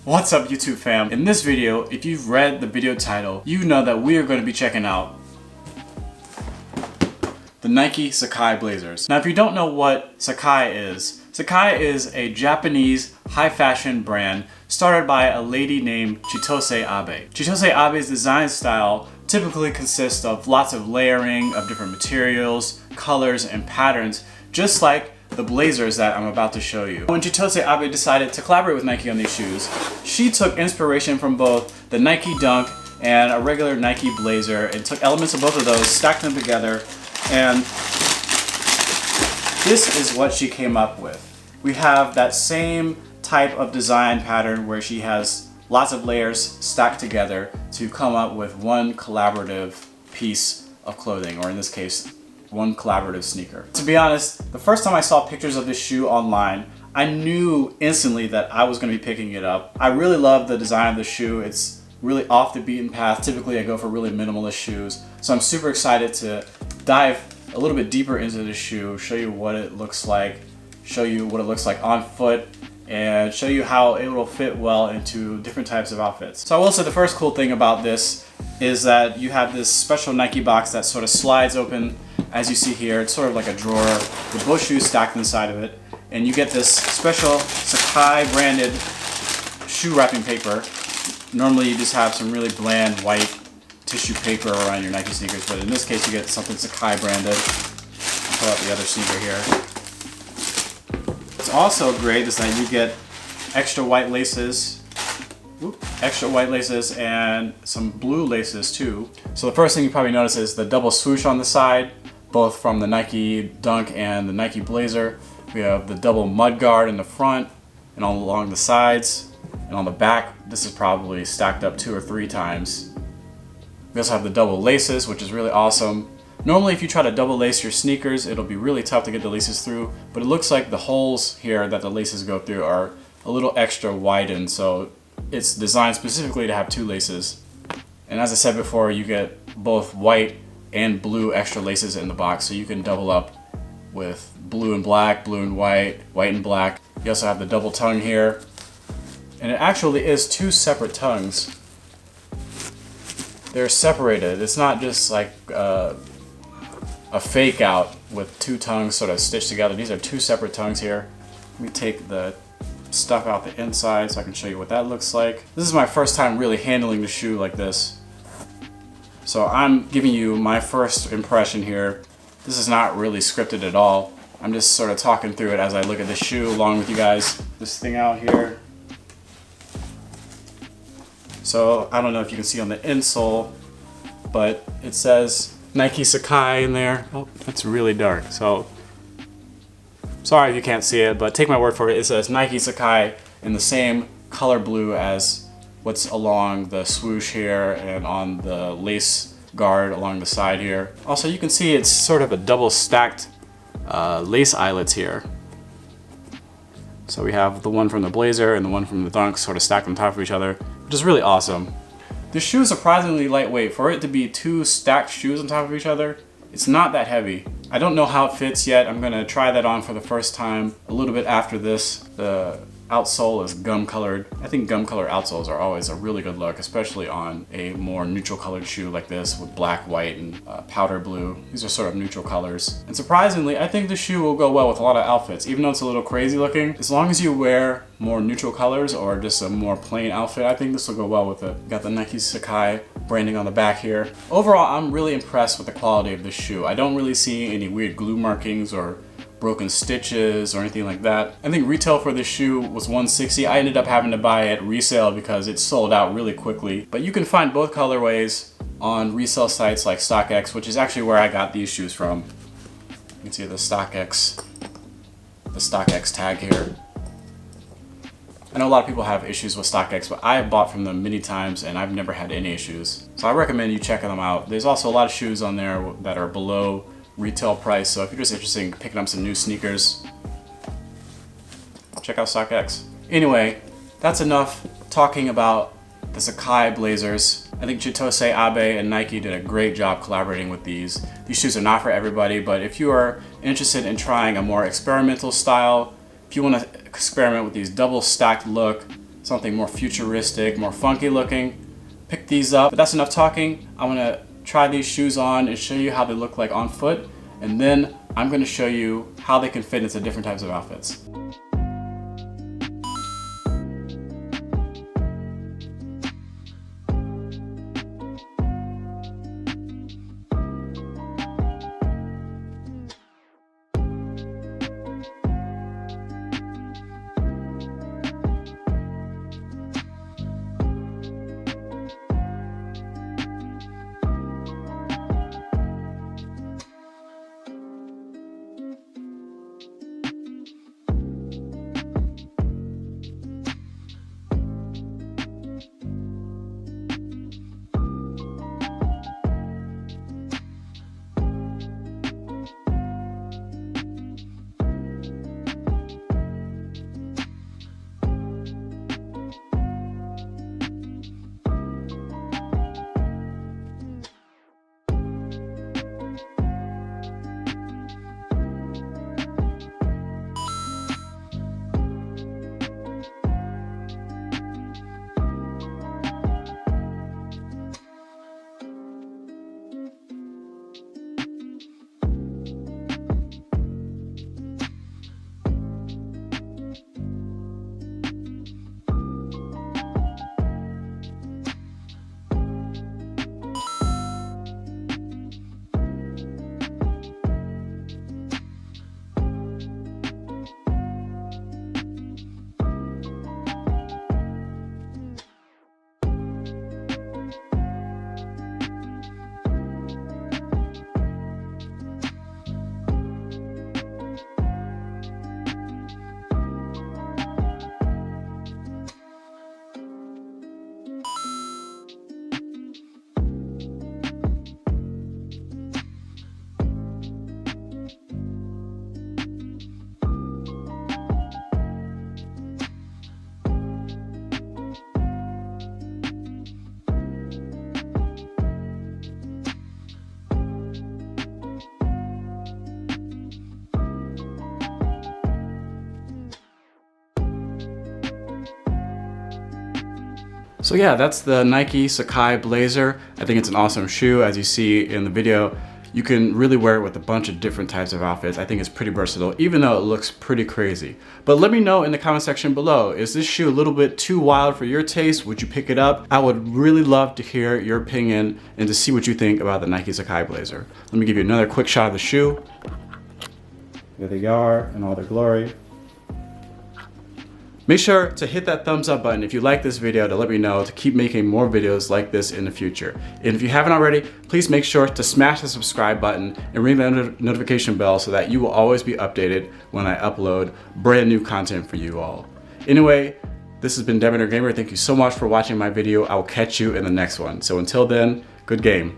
What's up YouTube fam? In this video, if you've read the video title, you know that we are going to be checking out the Nike Sacai Blazers. Now if you don't know what Sakai is a Japanese high fashion brand started by a lady named Chitose Abe. Chitose Abe's design style typically consists of lots of layering of different materials, colors, and patterns, just like the blazers that I'm about to show you. When Chitose Abe decided to collaborate with Nike on these shoes, she took inspiration from both the Nike Dunk and a regular Nike Blazer and took elements of both of those, stacked them together, and this is what she came up with. We have that same type of design pattern where she has lots of layers stacked together to come up with one collaborative piece of clothing, or in this case, one collaborative sneaker. To be honest, the first time I saw pictures of this shoe online, I knew instantly that I was going to be picking it up. I really love the design of the shoe. It's really off the beaten path. Typically I go for really minimalist shoes. So I'm super excited to dive a little bit deeper into the shoe, show you what it looks like, show you what it looks like on foot, and show you how it will fit well into different types of outfits. So I will say the first cool thing about this is that you have this special Nike box that sort of slides open. As you see here, it's sort of like a drawer with both shoes stacked inside of it, and you get this special Sakai branded shoe wrapping paper. Normally you just have some really bland white tissue paper around your Nike sneakers, but in this case you get something Sakai branded. I'll pull out the other sneaker here. What's also great is that you get extra white laces, and some blue laces too. So the first thing you probably notice is the double swoosh on the side, both from the Nike Dunk and the Nike Blazer. We have the double mud guard in the front and all along the sides, and on the back this is probably stacked up 2 or 3 times. We also have the double laces, which is really awesome. Normally if you try to double lace your sneakers, it'll be really tough to get the laces through, but it looks like the holes here that the laces go through are a little extra widened, so it's designed specifically to have 2 laces. And as I said before, you get both white and blue extra laces in the box, so you can double up with blue and black, blue and white, white and black. You also have the double tongue here, and it actually is 2 separate tongues. They're separated. It's not just like a fake out with 2 tongues sort of stitched together. These are 2 separate tongues here. Let me take the stuff out the inside so I can show you what that looks like. This is my first time really handling the shoe like this, so I'm giving you my first impression here. This is not really scripted at all. I'm just sort of talking through it as I look at the shoe along with you guys. This thing out here. So I don't know if you can see on the insole, but it says Nike Sakai in there. Oh, that's really dark. So sorry if you can't see it, but take my word for it. It says Nike Sakai in the same color blue as what's along the swoosh here and on the lace guard along the side here. Also, you can see it's sort of a double stacked lace eyelets here. So we have the one from the Blazer and the one from the Dunk sort of stacked on top of each other, which is really awesome. This shoe is surprisingly lightweight. For it to be 2 stacked shoes on top of each other, it's not that heavy. I don't know how it fits yet. I'm gonna try that on for the first time a little bit after this. The outsole is gum colored. I think gum colored outsoles are always a really good look, especially on a more neutral colored shoe like this with black, white, and powder blue. These are sort of neutral colors. And surprisingly, I think the shoe will go well with a lot of outfits, even though it's a little crazy looking. As long as you wear more neutral colors or just a more plain outfit, I think this will go well with it. Got the Nike Sakai branding on the back here. Overall, I'm really impressed with the quality of this shoe. I don't really see any weird glue markings or broken stitches or anything like that. I think retail for this shoe was $160. I ended up having to buy it resale because it sold out really quickly. But you can find both colorways on resale sites like StockX, which is actually where I got these shoes from. You can see the StockX tag here. I know a lot of people have issues with StockX, but I have bought from them many times and I've never had any issues. So I recommend you checking them out. There's also a lot of shoes on there that are below retail price, so if you're just interested in picking up some new sneakers, check out StockX. Anyway, that's enough talking about the Sakai Blazers. I think Chitose Abe and Nike did a great job collaborating with these. These shoes are not for everybody, but if you are interested in trying a more experimental style, if you want to experiment with these double stacked look something more futuristic, more funky looking, pick these up. But that's enough talking. I'm gonna try these shoes on and show you how they look like on foot, and then I'm gonna show you how they can fit into different types of outfits. So yeah, that's the Nike Sacai Blazer. I think it's an awesome shoe. As you see in the video, you can really wear it with a bunch of different types of outfits. I think it's pretty versatile, even though it looks pretty crazy. But let me know in the comment section below, is this shoe a little bit too wild for your taste? Would you pick it up? I would really love to hear your opinion and to see what you think about the Nike Sacai Blazer. Let me give you another quick shot of the shoe. There they are in all their glory. Make sure to hit that thumbs up button if you like this video to let me know to keep making more videos like this in the future. And if you haven't already, please make sure to smash the subscribe button and ring the notification bell so that you will always be updated when I upload brand new content for you all. Anyway, this has been Devin Gamer. Thank you so much for watching my video. I will catch you in the next one. So until then, good game.